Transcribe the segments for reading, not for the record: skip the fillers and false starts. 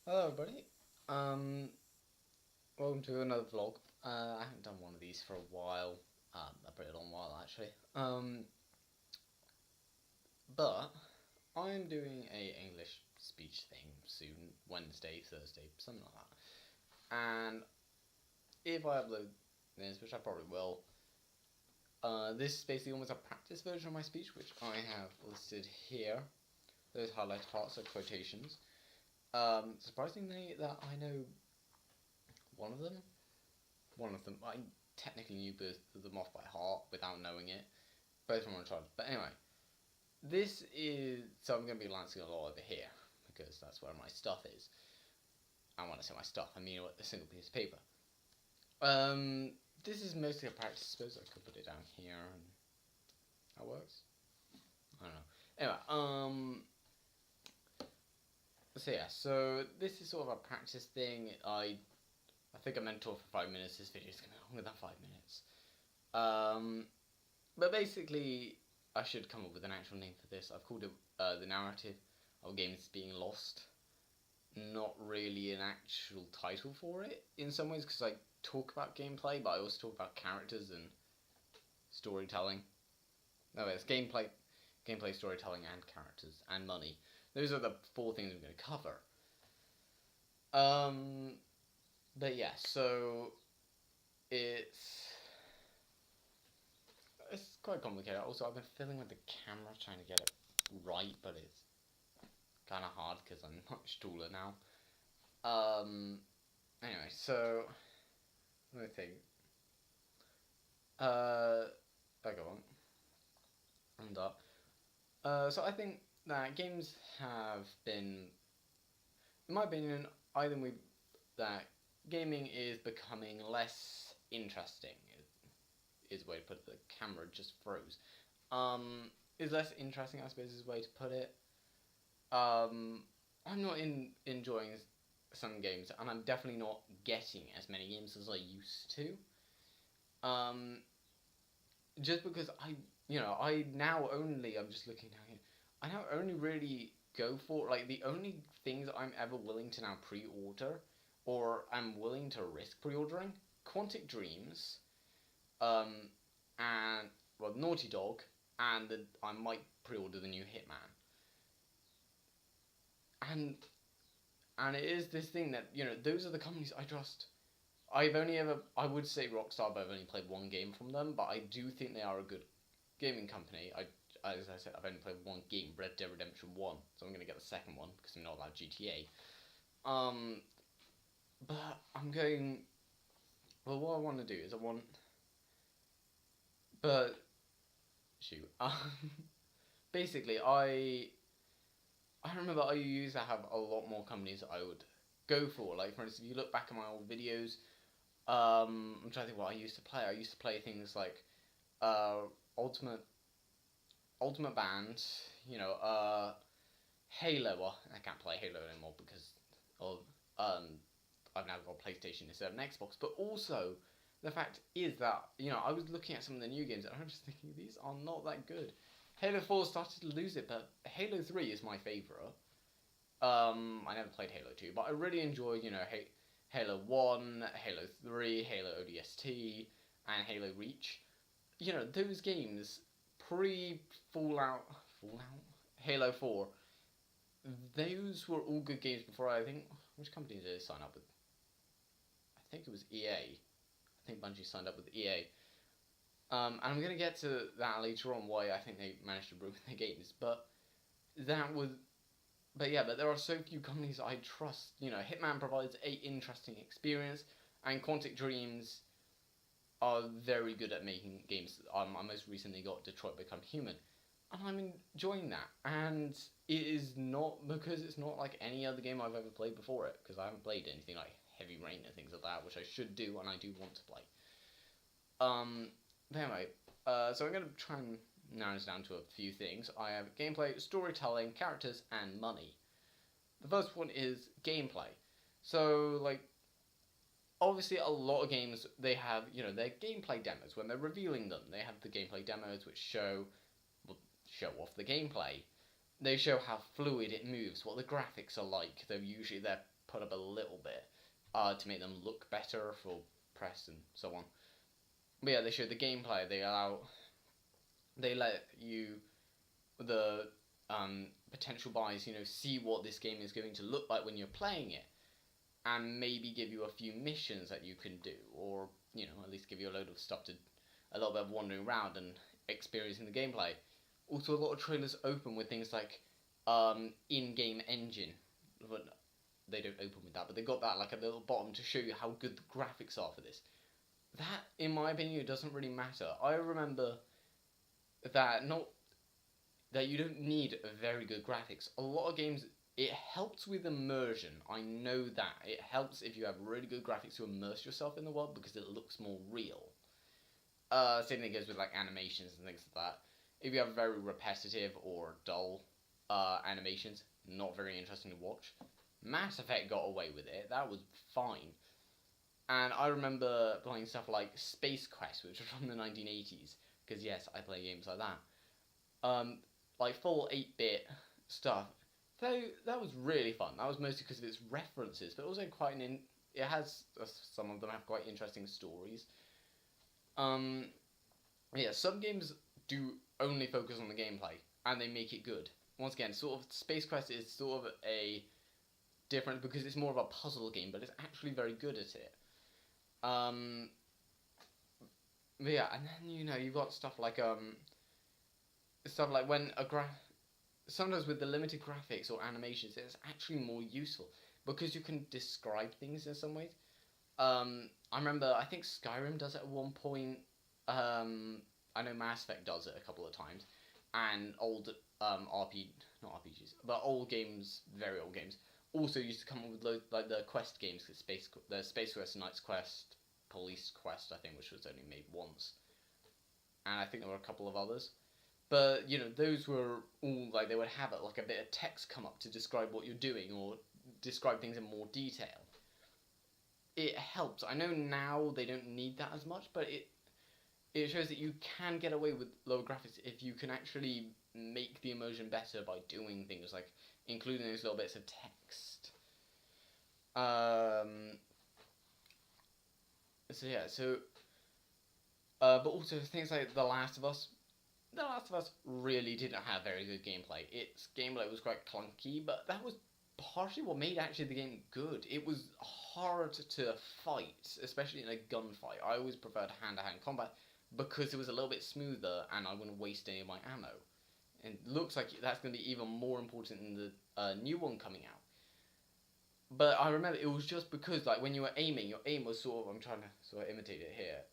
Hello, everybody. Um, Welcome to another vlog. I haven't done one of these for a while. A pretty long while actually. But I'm doing a English speech thing soon, Wednesday, Thursday, something like that. And if I upload this, which I probably will, this is basically almost a practice version of my speech, which I have listed here. Those highlighted parts are quotations. Surprisingly, that I know one of them. One of them. I technically knew both of them off by heart without knowing it. Both of them on trial. But anyway, this is. So I'm going to be lancing a lot over here because that's where my stuff is. And when I say my stuff, I mean a single piece of paper. This is mostly a practice. I suppose I could put it down here and that works. I don't know. Anyway, so yeah, so this is sort of a practice thing. I think I meant to talk for 5 minutes. This video is going to be longer than 5 minutes. But basically, I should come up with an actual name for this. I've called it the narrative of games being lost. Not really an actual title for it in some ways, because I talk about gameplay, but I also talk about characters and storytelling. No, it's gameplay, storytelling, and characters, and money. Those are the 4 things I'm going to cover. But yeah, so it's quite complicated. Also, I've been fiddling with the camera, trying to get it right, but it's kind of hard because I'm much taller now. Anyway, so let me think. I go on. And so I think that games have been, in my opinion, either that gaming is becoming less interesting. Is a way to put it. The camera just froze. Is less interesting, I suppose, is a way to put it. I'm not enjoying some games, and I'm definitely not getting as many games as I used to. Just because I'm just looking down here. I now only really go for, like, the only things I'm ever willing to now pre-order, or I'm willing to risk pre-ordering, Quantic Dreams, and, well, Naughty Dog, and I might pre-order the new Hitman. And it is this thing that, those are the companies I trust. I would say Rockstar, but I've only played one game from them, but I do think they are a good gaming company. As I said, I've only played one game, Red Dead Redemption 1, so I'm going to get the second one, because I'm not allowed GTA. But I'm going, well, what I want to do is but, shoot, basically, I remember I used to have a lot more companies that I would go for. Like, for instance, if you look back at my old videos, I'm trying to think what I used to play. I used to play things like Ultimate Band, Halo. Well, I can't play Halo anymore because of I've now got a PlayStation instead of an Xbox. But also, the fact is that I was looking at some of the new games and I'm just thinking these are not that good. Halo 4 started to lose it, but Halo 3 is my favourite. I never played Halo 2, but I really enjoy, Halo 1, Halo 3, Halo ODST, and Halo Reach. Those games, pre-Fallout, Halo 4, those were all good games before I think, which company did they sign up with? I think it was EA. I think Bungie signed up with EA. And I'm going to get to that later on, why I think they managed to ruin their games, but there are so few companies I trust. Hitman provides a interesting experience, and Quantic Dreams are very good at making games. I most recently got Detroit Become Human, and I'm enjoying that. And it is not because it's not like any other game I've ever played before it, because I haven't played anything like Heavy Rain and things like that, which I should do, and I do want to play. But anyway, so I'm going to try and narrow this down to a few things. I have gameplay, storytelling, characters, and money. The first one is gameplay. So, like, obviously a lot of games, they have, their gameplay demos. When they're revealing them, they have the gameplay demos which show off the gameplay. They show how fluid it moves, what the graphics are like. They're put up a little bit to make them look better for press and so on. But yeah, they show the gameplay. They let you, the potential buyers, see what this game is going to look like when you're playing it, and maybe give you a few missions that you can do, or at least give you a load of stuff to, a little bit of wandering around and experiencing the gameplay. Also, a lot of trailers open with things like in-game engine. But they don't open with that, but they got that like at the little bottom to show you how good the graphics are for this. That, in my opinion, it doesn't really matter. I remember that you don't need very good graphics. A lot of games, it helps with immersion. I know that. It helps if you have really good graphics to immerse yourself in the world because it looks more real. Same thing goes with like animations and things like that. If you have very repetitive or dull animations, not very interesting to watch. Mass Effect got away with it. That was fine. And I remember playing stuff like Space Quest, which was from the 1980s. Because yes, I play games like that. Like full 8-bit stuff. So that was really fun. That was mostly because of its references, but also quite it has some of them have quite interesting stories. Yeah, some games do only focus on the gameplay and they make it good. Once again, sort of Space Quest is sort of a different because it's more of a puzzle game, but it's actually very good at it. But yeah, and then you've got stuff like when sometimes with the limited graphics or animations, it's actually more useful because you can describe things in some ways. I remember, I think Skyrim does it at one point. I know Mass Effect does it a couple of times, and old not RPGs, but old games, very old games, also used to come up with like the quest games, the Space Quest, Knight's Quest, Police Quest, I think, which was only made once, and I think there were a couple of others. But those were all like they would have like a bit of text come up to describe what you're doing or describe things in more detail. It helps. I know now they don't need that as much, but it shows that you can get away with lower graphics if you can actually make the immersion better by doing things like including those little bits of text. But also things like The Last of Us. The Last of Us really didn't have very good gameplay. Its gameplay was quite clunky, but that was partially what made actually the game good. It was hard to fight, especially in a gunfight. I always preferred hand-to-hand combat because it was a little bit smoother and I wouldn't waste any of my ammo. And it looks like that's going to be even more important in the new one coming out. But I remember it was just because like when you were aiming, your aim was sort of, I'm trying to sort of imitate it here.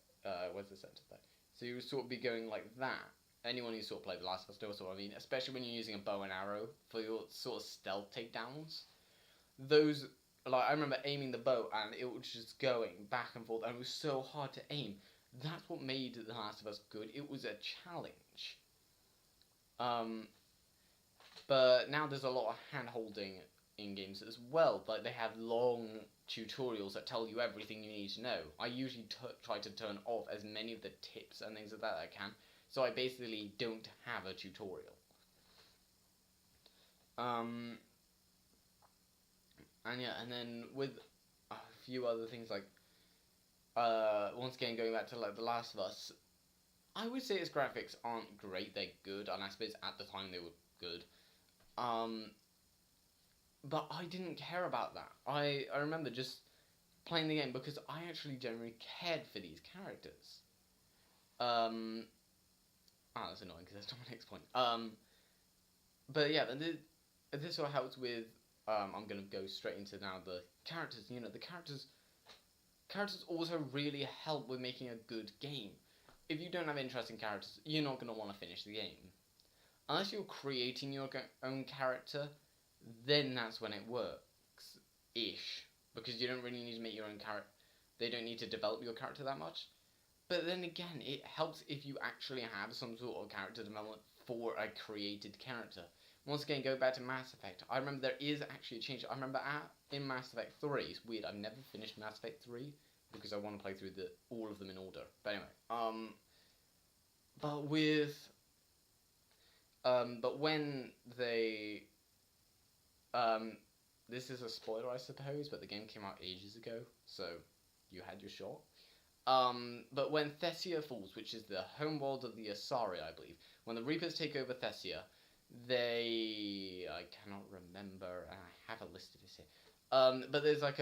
Where's the center there? So you would sort of be going like that. Anyone who sort of played The Last of Us knows what I mean, especially when you're using a bow and arrow for your sort of stealth takedowns. Those, like, I remember aiming the bow and it was just going back and forth and it was so hard to aim. That's what made The Last of Us good. It was a challenge. But now there's a lot of hand-holding in games as well. Like, they have long tutorials that tell you everything you need to know. I usually try to turn off as many of the tips and things like that I can. So I basically don't have a tutorial. And then with a few other things like, once again going back to like The Last of Us, I would say its graphics aren't great, they're good, and I suppose at the time they were good. But I didn't care about that. I remember just playing the game because I actually generally cared for these characters. That's annoying because that's not my next point. But yeah, this all helps with. I'm gonna go straight into now the characters. The characters also really help with making a good game. If you don't have interesting characters, you're not gonna want to finish the game. Unless you're creating your own character, then that's when it works, ish, because you don't really need to make your own character. They don't need to develop your character that much. But then again, it helps if you actually have some sort of character development for a created character. Once again, go back to Mass Effect. I remember there is actually a change. I remember in Mass Effect 3, it's weird, I've never finished Mass Effect 3, because I want to play through all of them in order. But anyway, but when they, this is a spoiler, I suppose, but the game came out ages ago, so you had your shot. But when Thessia falls, which is the homeworld of the Asari, I believe, when the Reapers take over Thessia, I cannot remember, and I have a list of this here. But there's like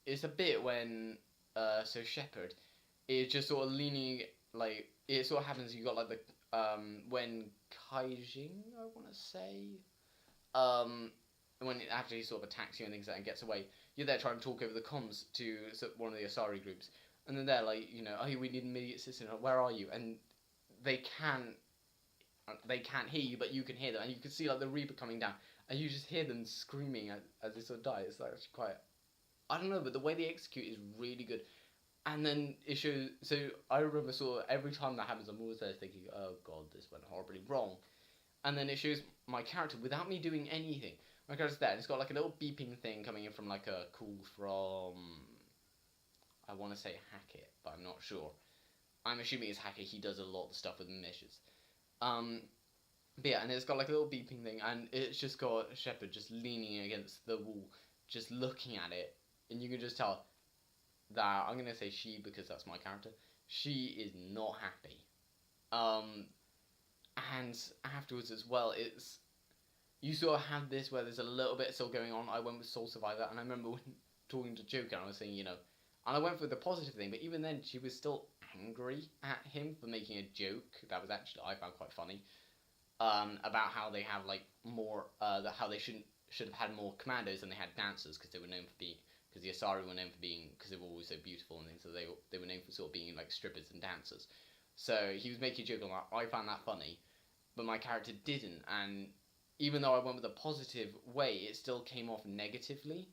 it's a bit when, so Shepard is just sort of leaning, like, it sort of happens, you got like when Kaijing, I want to say, when it actually sort of attacks you and things like that and gets away, you're there trying to talk over the comms to one of the Asari groups, and then they're like, oh, we need immediate assistance, where are you? And they can't hear you, but you can hear them, and you can see like the Reaper coming down, and you just hear them screaming as they sort of die. It's like actually quite, I don't know, but the way they execute is really good. And then it shows, so I remember sort of every time that happens, I'm always there thinking, oh god, this went horribly wrong. And then it shows my character without me doing anything. My character's there, and it's got like a little beeping thing coming in from like a call from, I want to say Hackett, but I'm not sure. I'm assuming it's Hackett, he does a lot of stuff with missions. But yeah, and it's got like a little beeping thing, and it's just got Shepard just leaning against the wall, just looking at it, and you can just tell that, I'm going to say she because that's my character, she is not happy. And afterwards as well, you sort of have this where there's a little bit still going on. I went with Soul Survivor, and I remember when talking to Joker, I was saying, and I went for the positive thing, but even then, she was still angry at him for making a joke that was actually, I found quite funny, about how they have, like, more, how they should have had more commandos than they had dancers, because they were known for being, because the Asari were known for being, because they were always so beautiful and things, so they were known for sort of being, like, strippers and dancers. So he was making a joke on that. I found that funny, but my character didn't, and even though I went with a positive way, it still came off negatively.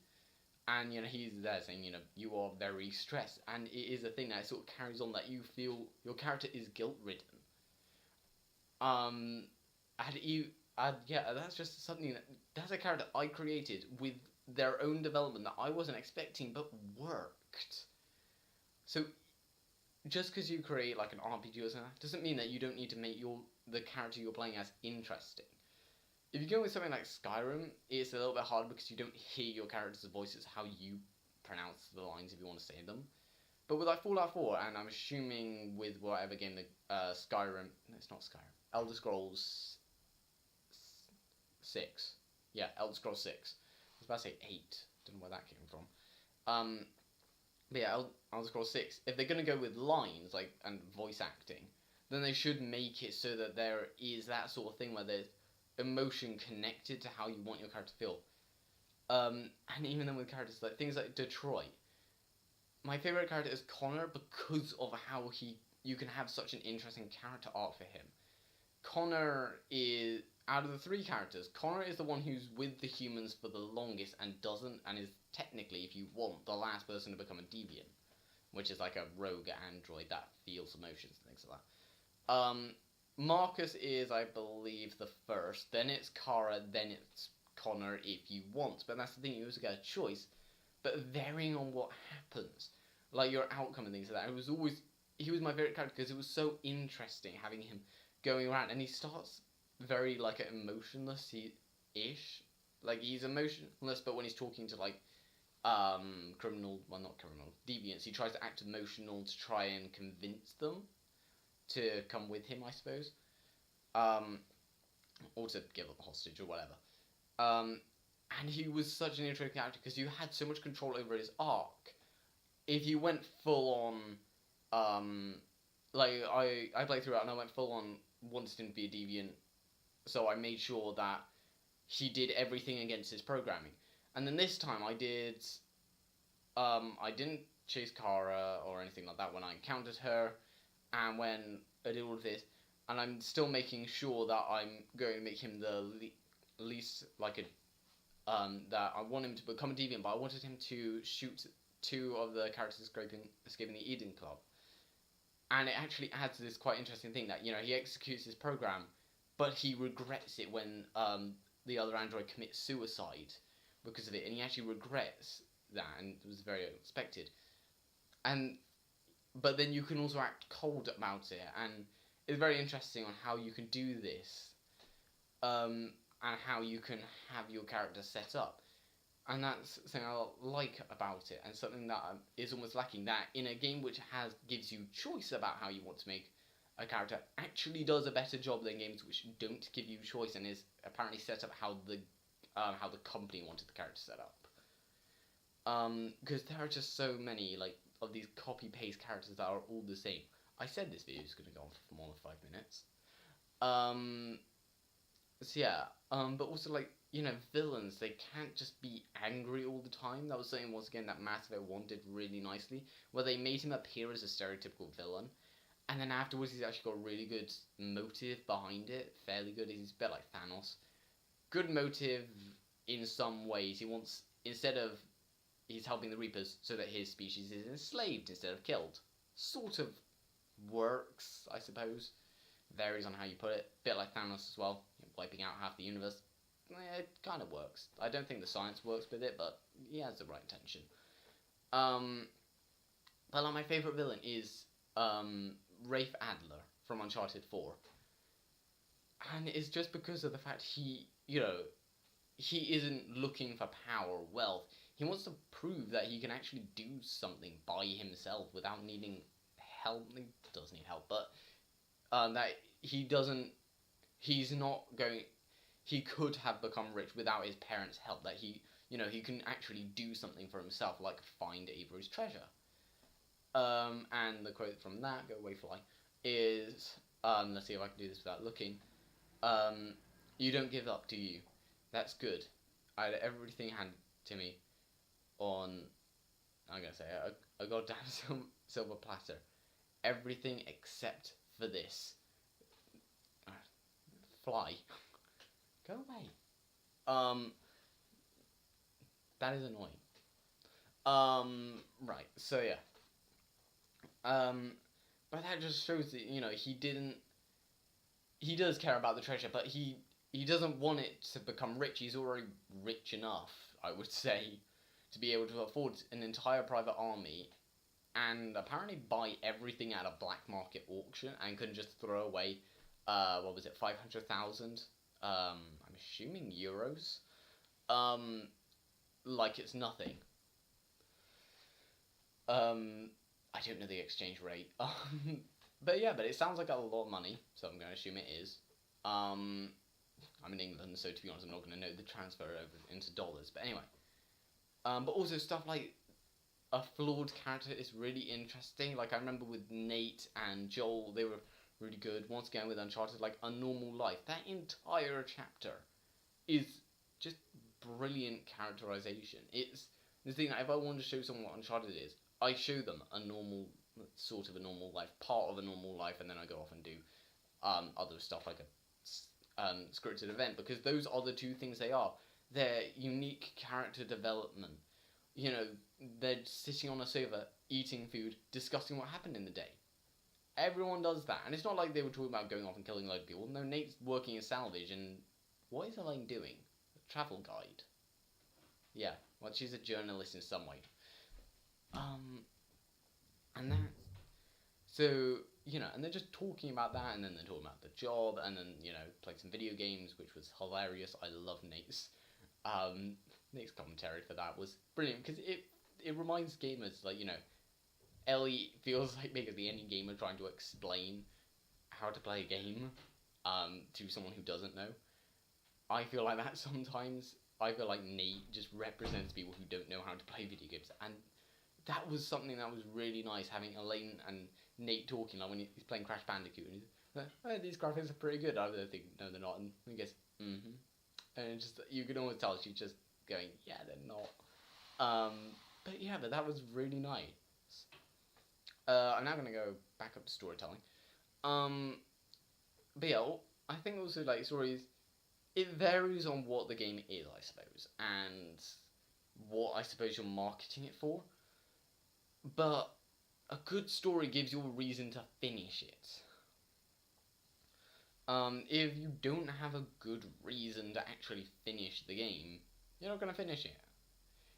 And, he's there saying, you are very stressed. And it is a thing that sort of carries on, that you feel your character is guilt-ridden. That's just something that's a character I created with their own development that I wasn't expecting, but worked. So, just because you create, like, an RPG or something, doesn't mean that you don't need to make the character you're playing as interesting. If you go with something like Skyrim, it's a little bit hard because you don't hear your character's voices, how you pronounce the lines if you want to say them. But with like Fallout 4, and I'm assuming with whatever game Skyrim, no, it's not Skyrim, Elder Scrolls 6. Yeah, Elder Scrolls 6. I was about to say 8. Don't know where that came from. But yeah, Elder Scrolls 6. If they're going to go with lines and voice acting, then they should make it so that there is that sort of thing where there's emotion connected to how you want your character to feel. And even then with characters like things like Detroit, my favourite character is Connor because of how you can have such an interesting character arc for him. Connor is, out of the three characters, Connor is the one who's with the humans for the longest and is technically, if you want, the last person to become a deviant, which is like a rogue android that feels emotions and things like that. Marcus is, I believe, the first, then it's Kara, then it's Connor if you want, but that's the thing, you also get a choice, but varying on what happens, like your outcome and things like that. He was my favourite character because it was so interesting having him going around, and he starts very, like, emotionless-ish, like, he's emotionless, but when he's talking to, like, deviants, he tries to act emotional to try and convince them to come with him, I suppose, or to give up a hostage or whatever. And he was such an interesting character because you had so much control over his arc. If you went full on, I played through it and I went full on, wanted him to be a deviant, so I made sure that he did everything against his programming. And then this time I didn't chase Kara or anything like that when I encountered her. And when I did all of this, and I'm still making sure that I'm going to make him the least, that I want him to become a deviant, but I wanted him to shoot 2 of the characters escaping the Eden Club. And it actually adds to this quite interesting thing that, he executes his program, but he regrets it when the other android commits suicide because of it, and he actually regrets that, and it was very unexpected. But then you can also act cold about it, and it's very interesting on how you can do this, and how you can have your character set up. And that's something I like about it, and something that is almost lacking. That in a game which gives you choice about how you want to make a character, actually does a better job than games which don't give you choice and is apparently set up how the company wanted the character set up. Because there are just so many of these copy paste characters that are all the same. I said this video is going to go on for more than 5 minutes. So yeah. But also villains, they can't just be angry all the time. That was something once again that Mass Effect 1 did really nicely, where they made him appear as a stereotypical villain, and then afterwards he's actually got a really good motive behind it, fairly good. He's a bit like Thanos. Good motive in some ways. He wants, instead of, he's helping the Reapers so that his species is enslaved instead of killed. Sort of works, I suppose. Varies on how you put it. Bit like Thanos as well, wiping out half the universe. It kind of works. I don't think the science works with it, but he has the right intention. But my favourite villain is Rafe Adler from Uncharted 4. And it's just because of the fact he isn't looking for power or wealth. He wants to prove that he can actually do something by himself without needing help. He does need help, but that he could have become rich without his parents' help. That he can actually do something for himself, like find Avery's treasure. And the quote from that, go away fly, is, let's see if I can do this without looking. You don't give up, do you? That's good. I had everything handed to me on, I'm gonna say, a goddamn silver platter. Everything except for this. Fly. Go away. That is annoying. Right, so yeah. But that just shows that, he does care about the treasure, but he doesn't want it to become rich. He's already rich enough, I would say, to be able to afford an entire private army and apparently buy everything at a black market auction and couldn't just throw away, 500,000? I'm assuming euros? Like it's nothing. I don't know the exchange rate. But it sounds like a lot of money, so I'm going to assume it is. I'm in England, so to be honest, I'm not going to know the transfer over into dollars. But anyway. But also stuff like a flawed character is really interesting. Like I remember with Nate and Joel, they were really good. Once again with Uncharted, like A Normal Life. That entire chapter is just brilliant characterization. It's the thing that if I want to show someone what Uncharted is, I show them a normal life, part of a normal life, and then I go off and do other stuff like a scripted event, because those are the two things they are. They're unique character development. They're sitting on a sofa, eating food, discussing what happened in the day. Everyone does that, and it's not like they were talking about going off and killing a load of people. No, Nate's working in salvage, and what is Elaine doing? A travel guide. Yeah, well, she's a journalist in some way. And that, so, and they're just talking about that, and then they're talking about the job, and then, playing some video games, which was hilarious. I love Nate's commentary for that was brilliant, because it reminds gamers, Ellie feels like basically any gamer trying to explain how to play a game, to someone who doesn't know. I feel like that sometimes. I feel like Nate just represents people who don't know how to play video games, and that was something that was really nice, having Elaine and Nate talking, like when he's playing Crash Bandicoot, and he's like, oh, these graphics are pretty good. I think, no, they're not, and he goes, mm-hmm. And it's just, you can always tell she's just going, yeah, they're not. But that was really nice. I'm now going to go back up to storytelling. But yeah, I think also, stories, it varies on what the game is, I suppose, and what I suppose you're marketing it for. But a good story gives you a reason to finish it. If you don't have a good reason to actually finish the game, you're not going to finish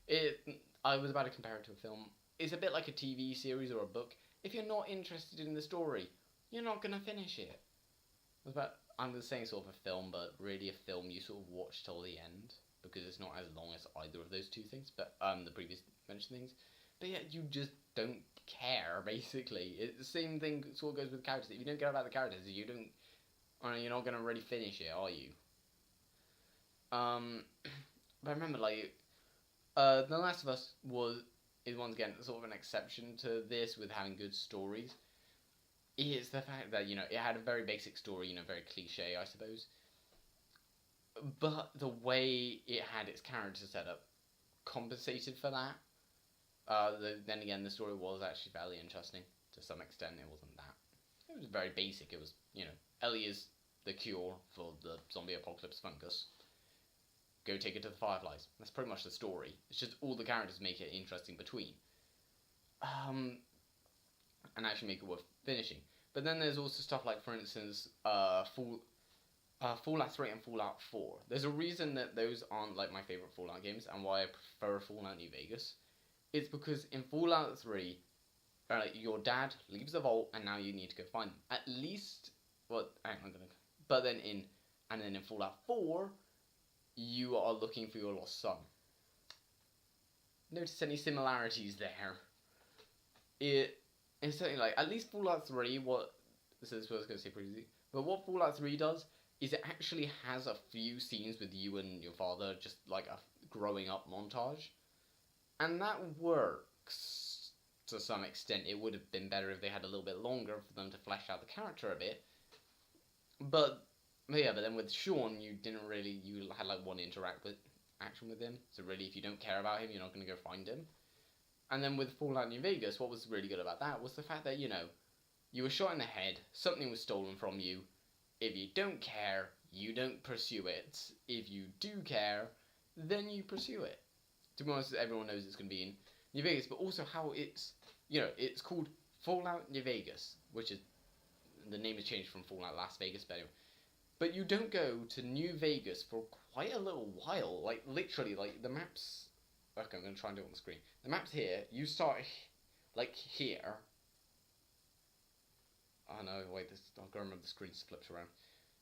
it. I was about to compare it to a film. It's a bit like a TV series or a book. If you're not interested in the story, you're not going to finish it. I'm saying sort of a film, but really a film you sort of watch till the end. because it's not as long as either of those two things, but the previous mentioned things. But yeah, you just don't care, basically. It's the same thing sort of goes with characters. If you don't care about the characters, you're not gonna really finish it, are you? But I remember, like, The Last of Us is once again sort of an exception to this with having good stories. It's the fact that, it had a very basic story, very cliche, I suppose. But the way it had its character set up compensated for that. Then again, the story was actually fairly interesting. To some extent, it wasn't that. It was very basic. It was, Ellie is the cure for the zombie apocalypse fungus. Go take it to the Fireflies. That's pretty much the story. It's just all the characters make it interesting between. And actually make it worth finishing. But then there's also stuff like, for instance, Fallout 3 and Fallout 4. There's a reason that those aren't like my favorite Fallout games and why I prefer Fallout New Vegas. It's because in Fallout 3, your dad leaves the vault and now you need to go find them. At least, but then in Fallout 4, you are looking for your lost son. Notice any similarities there? It's certainly like, at least Fallout 3, this is what I was going to say previously, but what Fallout 3 does is it actually has a few scenes with you and your father, just like a growing up montage. And that works to some extent. It would have been better if they had a little bit longer for them to flesh out the character a bit. But then with Sean, you had like one action with him. So really, if you don't care about him, you're not going to go find him. And then with Fallout New Vegas, what was really good about that was the fact that, you were shot in the head, something was stolen from you. If you don't care, you don't pursue it. If you do care, then you pursue it. To be honest, everyone knows it's going to be in New Vegas, but also how it's called Fallout New Vegas, which is, the name has changed from Fallout Las Vegas, but anyway. But you don't go to New Vegas for quite a little while, like, literally, like, the map's, okay, I'm going to try and do it on the screen. The map's here, you start, like, here. Oh no, wait, I've got to remember the screen flips around.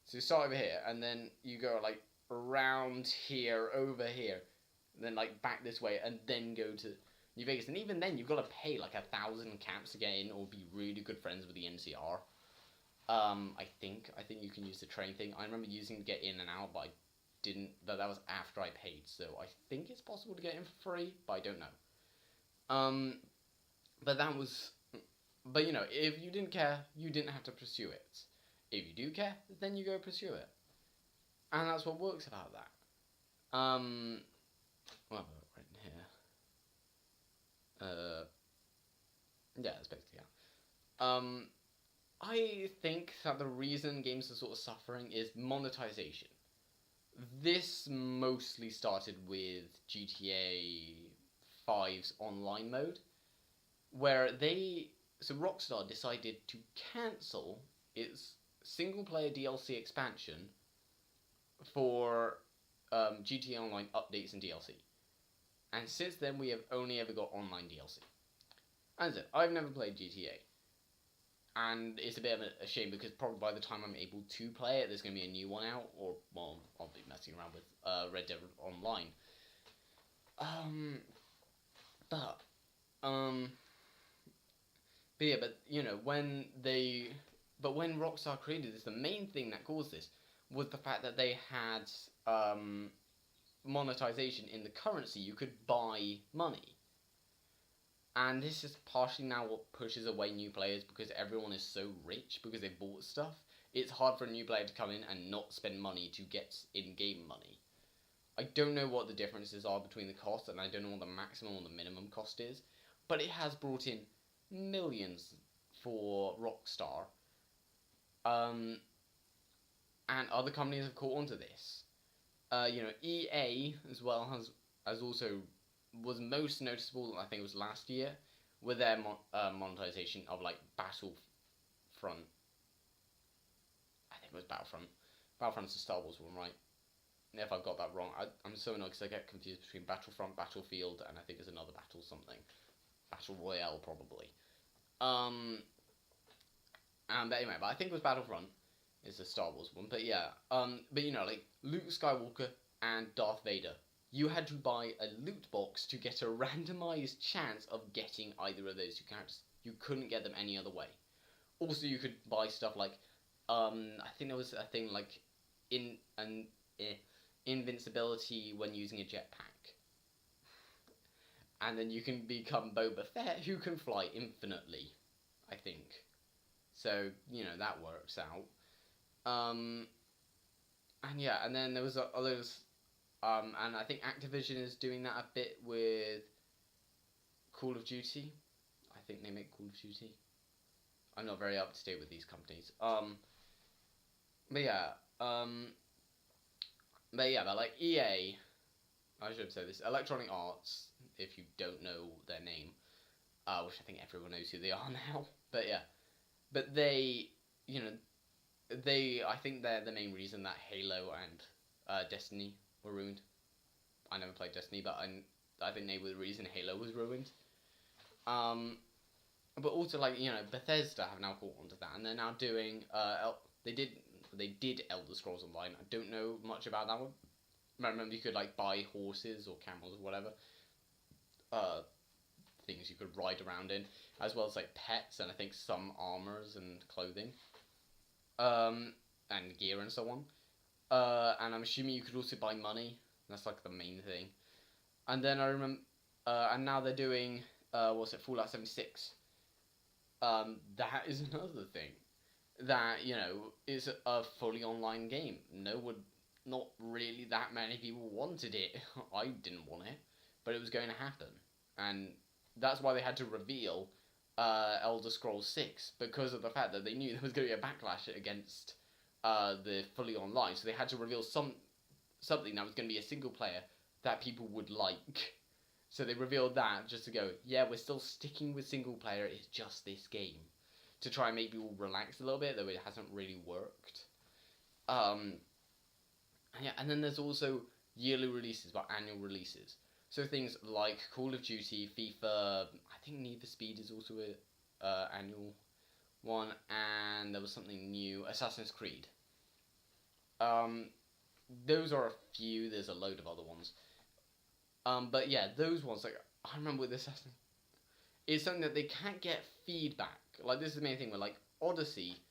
So you start over here, and then you go, like, around here, over here, and then, like, back this way, and then go to New Vegas. And even then, you've got to pay, like, 1,000 caps to get in, or be really good friends with the NCR. I think you can use the train thing. I remember using to get in and out, but I didn't, that was after I paid, so I think it's possible to get in for free, but I don't know. But if you didn't care, you didn't have to pursue it. If you do care, then you go pursue it. And that's what works about that. Well, right in here. Yeah, that's basically it. I think that the reason games are sort of suffering is monetization. This mostly started with GTA 5's online mode, where Rockstar decided to cancel its single-player DLC expansion for GTA Online updates and DLC. And since then, we have only ever got online DLC. As I said, I've never played GTA. And it's a bit of a shame because probably by the time I'm able to play it, there's going to be a new one out, or, well, I'll be messing around with Red Dead Online. But yeah, when Rockstar created this, the main thing that caused this was the fact that they had monetization in the currency. You could buy money. And this is partially now what pushes away new players because everyone is so rich because they bought stuff. It's hard for a new player to come in and not spend money to get in-game money. I don't know what the differences are between the cost, and I don't know what the maximum or the minimum cost is, but it has brought in millions for Rockstar. And other companies have caught on to this. EA as well was most noticeable, I think it was last year, with their monetization of, like, Battlefront. I think it was Battlefront. Battlefront's the Star Wars one, right? If I've got that wrong, I'm so annoyed because I get confused between Battlefront, Battlefield, and I think there's another Battle something. Battle Royale, probably. But anyway, I think it was Battlefront is the Star Wars one. But yeah, like, Luke Skywalker and Darth Vader you had to buy a loot box to get a randomized chance of getting either of those two characters. You couldn't get them any other way. Also, you could buy stuff like, I think there was a thing like invincibility when using a jetpack. And then you can become Boba Fett, who can fly infinitely, I think. So, that works out. And yeah, and then there was others, and I think Activision is doing that a bit with Call of Duty. I think they make Call of Duty. I'm not very up to date with these companies. But like EA, I should say this, Electronic Arts, if you don't know their name, which I think everyone knows who they are now, but they, I think they're the main reason that Halo and Destiny were ruined. I never played Destiny, but I think they were the reason Halo was ruined. But also, like, Bethesda have now caught onto that, and they're now doing, they did Elder Scrolls Online. I don't know much about that one. I remember you could, like, buy horses or camels or whatever, things you could ride around in, as well as, like, pets, and I think some armors and clothing, and gear and so on. And I'm assuming you could also buy money. That's, like, the main thing. And then I remember, and now they're doing, Fallout 76. That is another thing that, is a fully online game. Not really that many people wanted it. I didn't want it, but it was going to happen. And that's why they had to reveal Elder Scrolls 6, because of the fact that they knew there was going to be a backlash against the fully online. So they had to reveal something that was going to be a single player that people would like. So they revealed that just to go, yeah, we're still sticking with single player, it's just this game. To try and make people relax a little bit, though it hasn't really worked. Yeah, and then there's also yearly releases, but annual releases. So things like Call of Duty, FIFA, I think Need for Speed is also a annual one, and there was something new, Assassin's Creed. Those are a few, there's a load of other ones. But yeah, those ones, like, I remember with Assassin, it's something that they can't get feedback. Like, this is the main thing where, like, Odyssey,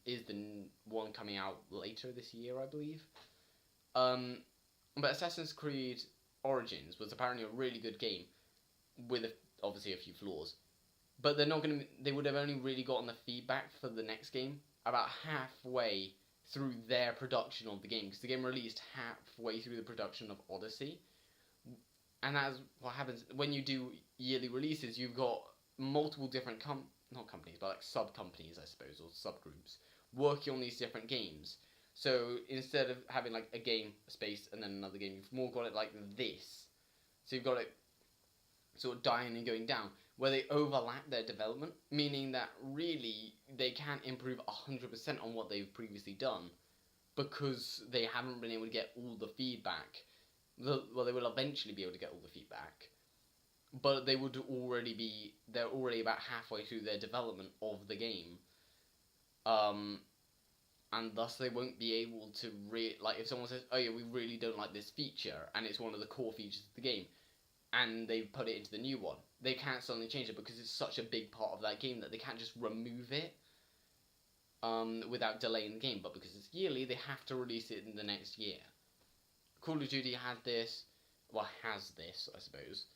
is the one coming out later this year, I believe. But Assassin's Creed Origins was apparently a really good game, with obviously a few flaws. But they would have only really gotten the feedback for the next game about halfway through their production of the game, because the game released halfway through the production of Odyssey. And that's what happens when you do yearly releases. You've got multiple different not companies, but like sub-companies, I suppose, or subgroups, working on these different games. So instead of having like a game, a space, and then another game, you've more got it like this. So you've got it sort of dying and going down, where they overlap their development, meaning that really they can't improve 100% on what they've previously done, because they haven't been able to get all the feedback. Well, they will eventually be able to get all the feedback, but they're already about halfway through their development of the game, and thus they won't be able to like, if someone says, oh yeah, we really don't like this feature, and it's one of the core features of the game, and they put it into the new one, they can't suddenly change it, because it's such a big part of that game that they can't just remove it without delaying the game. But because it's yearly, they have to release it in the next year. Call of Duty has this, I suppose.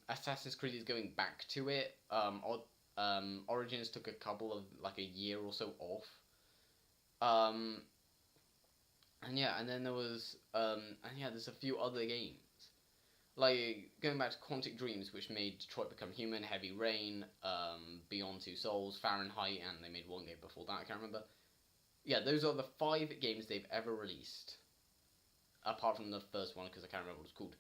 Assassin's Creed is going back to it. Origins took a couple of, like, a year or so off. And then there was, there's a few other games. Like, going back to Quantic Dreams, which made Detroit Become Human, Heavy Rain, Beyond Two Souls, Fahrenheit, and they made one game before that, I can't remember. Yeah, those are the 5 games they've ever released. Apart from the first one, because I can't remember what it's called.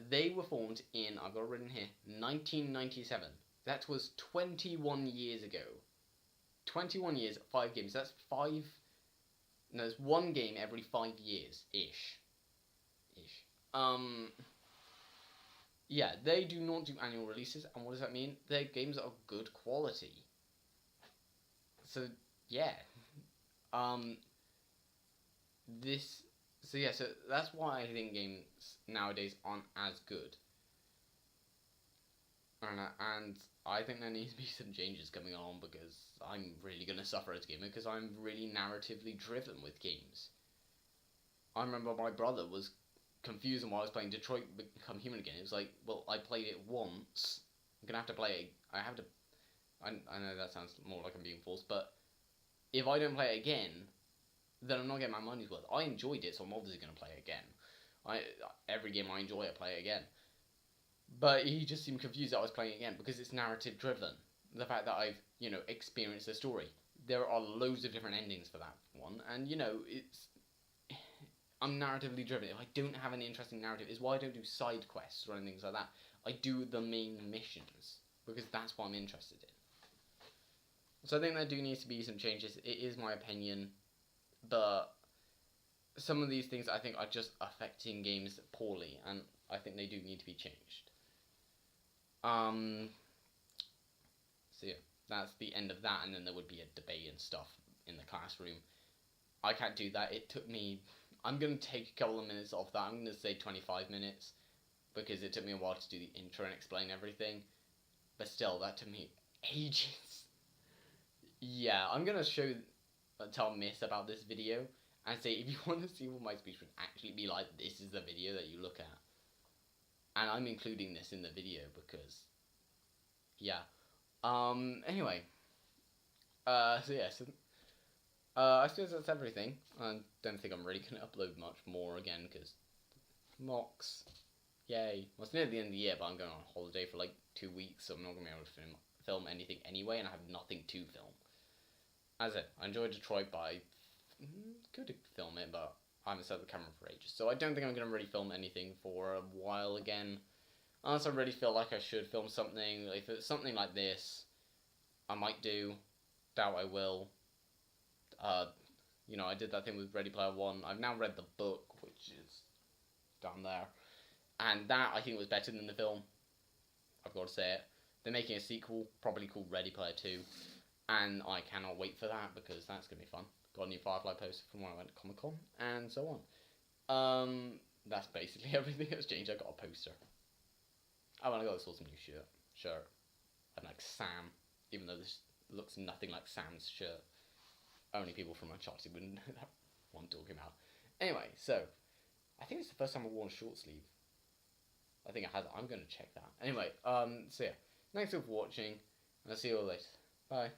They were formed in, I've got it written here, 1997. That was 21 years ago. 21 years, 5 games. That's 5... No, there's one game every 5 years-ish. Yeah, they do not do annual releases, and what does that mean? Their games are good quality. So, yeah. this. So yeah, so that's why I think games nowadays aren't as good. And I think there needs to be some changes coming on because I'm really going to suffer as a gamer because I'm really narratively driven with games. I remember my brother was confused when I was playing Detroit Become Human again. It was like, well, I played it once. I'm going to have to play it. I know that sounds more like I'm being forced, but if I don't play it again, then I'm not getting my money's worth. I enjoyed it, so I'm obviously going to play it again. Every game I enjoy, I play it again. But he just seemed confused that I was playing it again because it's narrative driven. The fact that I've, experienced the story. There are loads of different endings for that one, and I'm narratively driven. If I don't have an interesting narrative, is why I don't do side quests or anything like that. I do the main missions because that's what I'm interested in. So I think there do need to be some changes. It is my opinion, but some of these things I think are just affecting games poorly, and I think they do need to be changed. So yeah, that's the end of that, and then there would be a debate and stuff in the classroom. I can't do that. It took me. I'm gonna take a couple of minutes off that. I'm gonna say 25 minutes because it took me a while to do the intro and explain everything. But still, that took me ages. Yeah, I'm gonna tell Miss about this video and say if you want to see what my speech would actually be like, this is the video that you look at. And I'm including this in the video because, yeah. Anyway. So yeah, so, I suppose that's everything. I don't think I'm really going to upload much more again because mocks. Yay. Well, it's near the end of the year, but I'm going on holiday for like 2 weeks, so I'm not going to be able to film anything anyway, and I have nothing to film. As it, I enjoyed Detroit, but I could film it, but I haven't set the camera for ages. So I don't think I'm going to really film anything for a while again. Unless I really feel like I should film something. If it's something like this, I might do. Doubt I will. I did that thing with Ready Player One. I've now read the book, which is down there. And that, I think, was better than the film. I've got to say it. They're making a sequel, probably called Ready Player 2. And I cannot wait for that, because that's going to be fun. Got a new Firefly poster from when I went to Comic-Con, and so on. That's basically everything that's changed. I got a poster. Oh, and I got this awesome new shirt. I'm like Sam, even though this looks nothing like Sam's shirt. Only people from Uncharted wouldn't know that what I'm talking about. Anyway, so, I think it's the first time I've worn a short sleeve. I think it has. I'm going to check that. Anyway, so yeah. Thanks for watching, and I'll see you all later. Bye.